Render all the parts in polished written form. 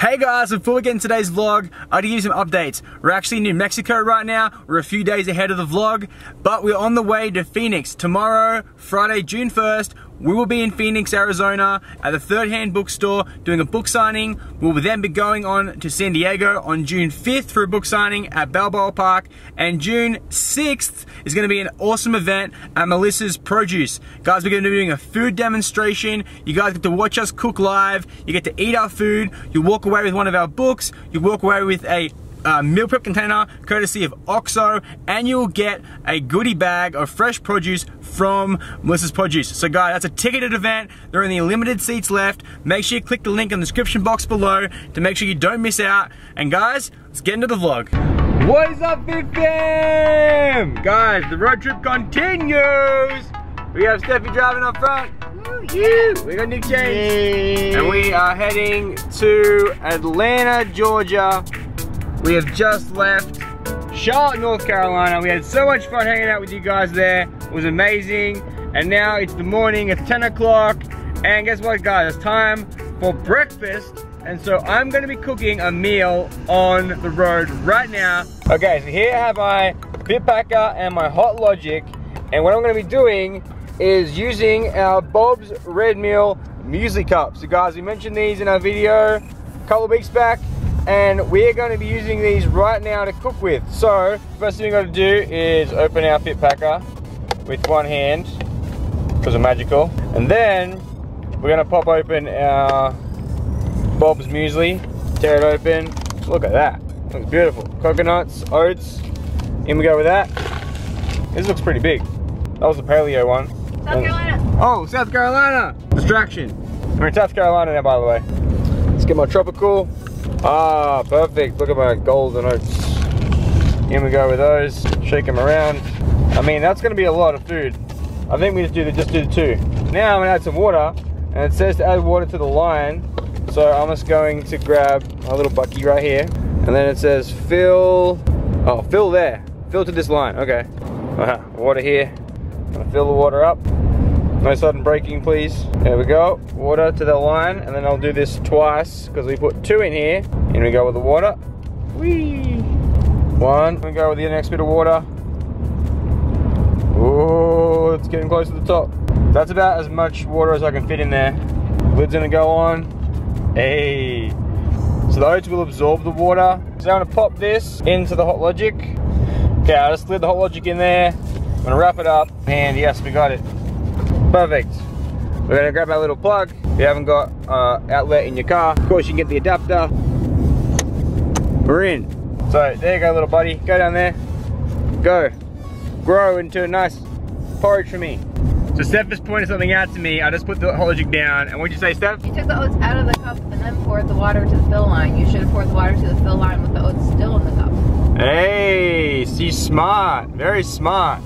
Hey guys, before we get into today's vlog, I gotta give you some updates. We're actually in New Mexico right now. We're a few days ahead of the vlog, but we're on the way to Phoenix. Tomorrow, Friday, June 1st, we will be in Phoenix, Arizona at the Third Hand Bookstore doing a book signing. We will then be going on to San Diego on June 5th for a book signing at Balboa Park, and June 6th is gonna be an awesome event at Melissa's Produce. Guys, we're gonna be doing a food demonstration. You guys get to watch us cook live. You get to eat our food. You walk away with one of our books. You walk away with a meal prep container courtesy of OXO, and you'll get a goodie bag of fresh produce from Melissa's Produce. So guys, that's a ticketed event. There are only limited seats left. Make sure you click the link in the description box below to make sure you don't miss out. And guys, let's get into the vlog. What is up, Fit Fam? Guys, the road trip continues. We have Steffi driving up front. Yeah. We got Nick James. And we are heading to Atlanta, Georgia. We have just left Charlotte, North Carolina. We had so much fun hanging out with you guys there. It was amazing. And now it's the morning, it's 10 o'clock. And guess what, guys? It's time for breakfast. And so I'm gonna be cooking a meal on the road right now. Okay, so here I have my Fit Packer and my Hot Logic. And what I'm gonna be doing is using our Bob's Red Mill muesli cups. So guys, we mentioned these in our video a couple of weeks back, and we're going to be using these right now to cook with. So first thing we got to do is open our Fit Packer with one hand because we're magical, and then we're going to pop open our Bob's muesli, tear it open. Look at that, looks beautiful. Coconuts, oats, in we go with that. This looks pretty big. That was the paleo one. South Carolina. Oh, South Carolina. Distraction. We're in South Carolina now, by the way. Let's get my tropical. Ah, perfect. Look at my golden oats. In we go with those. Shake them around. I mean, that's going to be a lot of food. I think we just do the two. Now I'm going to add some water, and it says to add water to the line. So I'm just going to grab a little bucket right here, and then it says fill. Oh, fill there. Fill to this line. Okay. Water here. I'm gonna fill the water up. No sudden braking, please. There we go. Water to the line, and then I'll do this twice because we put 2 in here. In we go with the water. Whee! 1. We go with the next bit of water. Oh, it's getting close to the top. That's about as much water as I can fit in there. Lid's gonna go on. Hey. So the oats will absorb the water. So I'm gonna pop this into the Hot Logic. Okay, I just slid the Hot Logic in there. I'm gonna wrap it up, and yes, we got it. Perfect. We're gonna grab our little plug. If you haven't got outlet in your car, of course you can get the adapter. We're in. So there you go, little buddy. Go down there. Go. Grow into a nice porridge for me. So Steph just pointed something out to me. I just put the Hot Logic down, and what'd you say, Steph? You took the oats out of the cup and then poured the water to the fill line. You should have poured the water to the fill line with the oats still in the cup. Hey, she's smart. Very smart.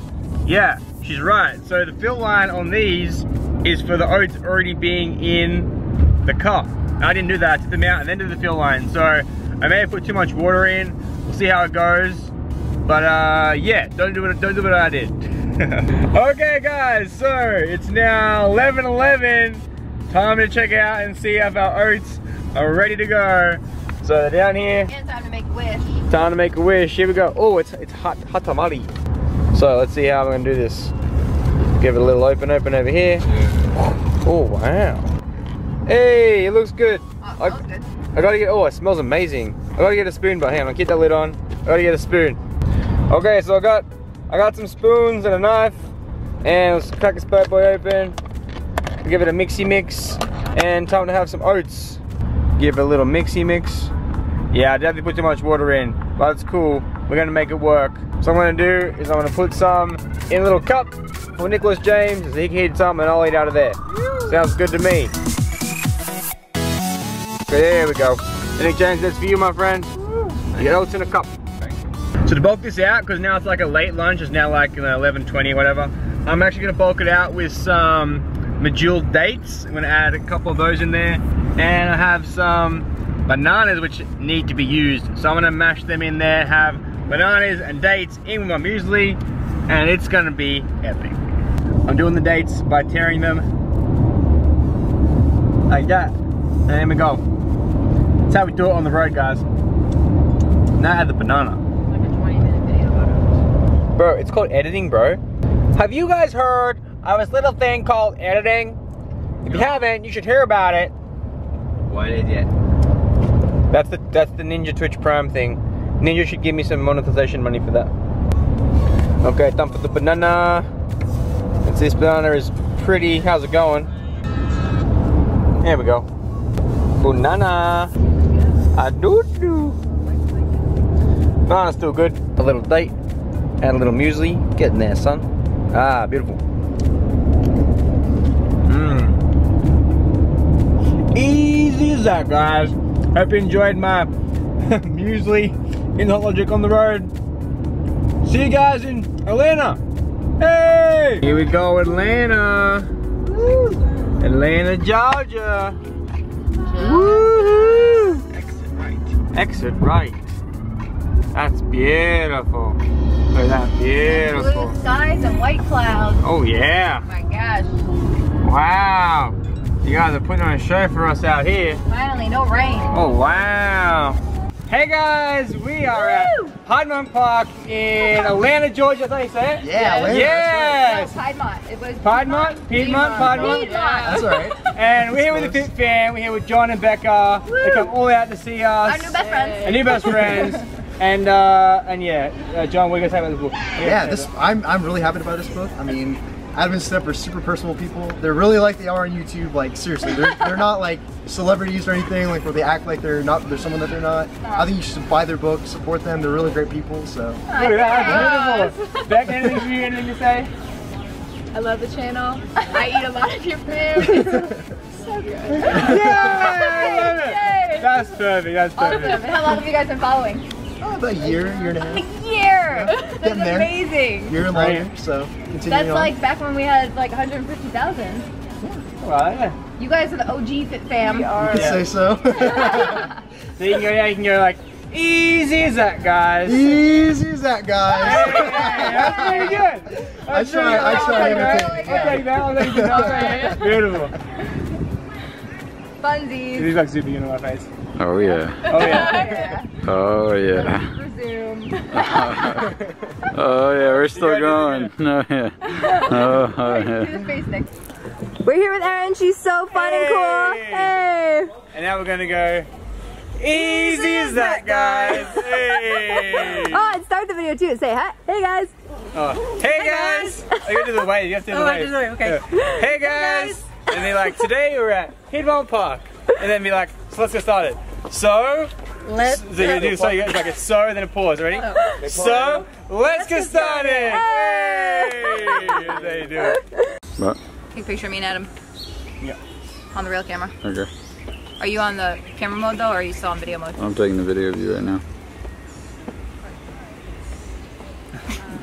Yeah, she's right. So the fill line on these is for the oats already being in the cup. I didn't do that. I took them out and then did the fill line. So I may have put too much water in. We'll see how it goes. But yeah, don't do what I did. Okay guys, so it's now 11:11. Time to check out and see if our oats are ready to go. So they're down here. And time to make a wish. Time to make a wish. Here we go. Oh, it's hot tamale. So let's see how I'm gonna do this. Give it a little open over here. Oh wow. Hey, it looks good. Oh, it smells good. I gotta get, oh, it smells amazing. I gotta get a spoon, but hang on, keep that lid on. I gotta get a spoon. Okay, so I got some spoons and a knife, and let's crack this bad boy open. Give it a mixy mix, and time to have some oats. Give it a little mixy mix. Yeah, I definitely put too much water in, but it's cool. We're gonna make it work. So what I'm gonna do is I'm gonna put some in a little cup for Nicholas James, so he can eat some and I'll eat out of there. Sounds good to me. Okay, there we go. Nick James, that's for you, my friend. You get oats in a cup. So to bulk this out, because now it's like a late lunch, it's now like 11:20 whatever, I'm actually gonna bulk it out with some medjool dates. I'm gonna add a couple of those in there, and I have some bananas which need to be used. So I'm gonna mash them in there, have bananas and dates in with my muesli, and it's gonna be epic. I'm doing the dates by tearing them like that, and there we go. That's how we do it on the road, guys. Now I had the banana. Like a 20-minute video about it. Bro, it's called editing, bro. Have you guys heard of this little thing called editing? If you haven't, you should hear about it. What is it? That's the Ninja Twitch Prime thing. Ninja should give me some monetization money for that. Okay, time for the banana. And this banana is pretty. How's it going? There we go. Banana. I do. Banana's still good. A little date and a little muesli. Getting there, son. Ah, beautiful. Easy as that, guys. Hope you enjoyed my muesli in Hot Logic on the road. See you guys in Atlanta. Hey! Here we go, Atlanta. Woo. Atlanta, Georgia. Woo! Exit right. Exit right. That's beautiful. Look at that, beautiful. Blue skies and white clouds. Oh yeah. Oh my gosh. Wow. You guys are putting on a show for us out here. Finally, no rain. Oh wow. Hey guys, we are at Piedmont Park in Atlanta, Georgia. Is that how you say it? Yeah, Atlanta. Yes. No, Piedmont. It was Piedmont. That's alright. And we're here with the Fit Fam. We're here with John and Becca. Woo. They come all out to see us. Our new best friends. Our new best friends. And yeah, John, what are you gonna say about this book? Yeah, I'm really happy about this book. I mean, Adam and Steph are super personal people. They're really like they are on YouTube. Like seriously, they're not like celebrities or anything like where they act like they're someone that they're not. I think you should buy their book, support them. They're really great people. So. Look at that, that's beautiful. Beck, anything to say? I love the channel. I eat a lot of your food. So good. Yay! I love it. Yay! That's perfect. That's perfect. Awesome. How long have you guys been following? About a year and a A half. year! Getting That's there. amazing. Year and longer. So continuing That's on. like back when we had like 150,000. Well, yeah. You guys are the OG Fit Fam. You could say so. So you can go, yeah, you can go like, easy as that, guys. Easy as that, guys. Hey, that's pretty good. I try to imitate. I'll take that. I'll take that. Beautiful. Funsies. He's like zooming into my face. Oh yeah. Oh yeah. Oh yeah. Resume. Oh yeah, we're still You going. No yeah. Oh yeah. Do the face next. We're here with Erin. She's so fun and cool. Hey. And now we're gonna go. Easy as that, guys. Hey. Oh, and start the video too. Say hi. Hey guys. Oh. Hey guys. I gotta do the wave. You have to do the wave. Okay. Yeah. Hey guys. And be like, today we're at Piedmont Park. And then be like, so let's get started. So Let's you do so you like it's so and then a pause. Ready? So let's get started. Hey. That's how you do it. What? Take a picture of me and Adam. Yeah. On the real camera. Okay. Are you on the camera mode though, or are you still on video mode? I'm taking the video of you right now.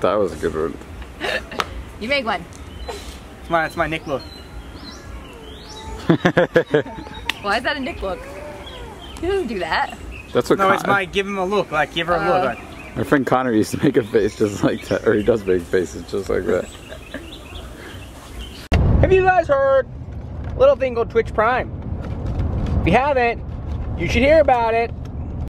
That was a good one. You make one. It's my Nick look. Why is that a Nick look? He doesn't do that. That's what. No, it's my give him a look. Like give her a look. Like. My friend Connor used to make a face just like that, or he does make faces just like that. Have you guys heard a little thing called Twitch Prime? If you haven't, you should hear about it.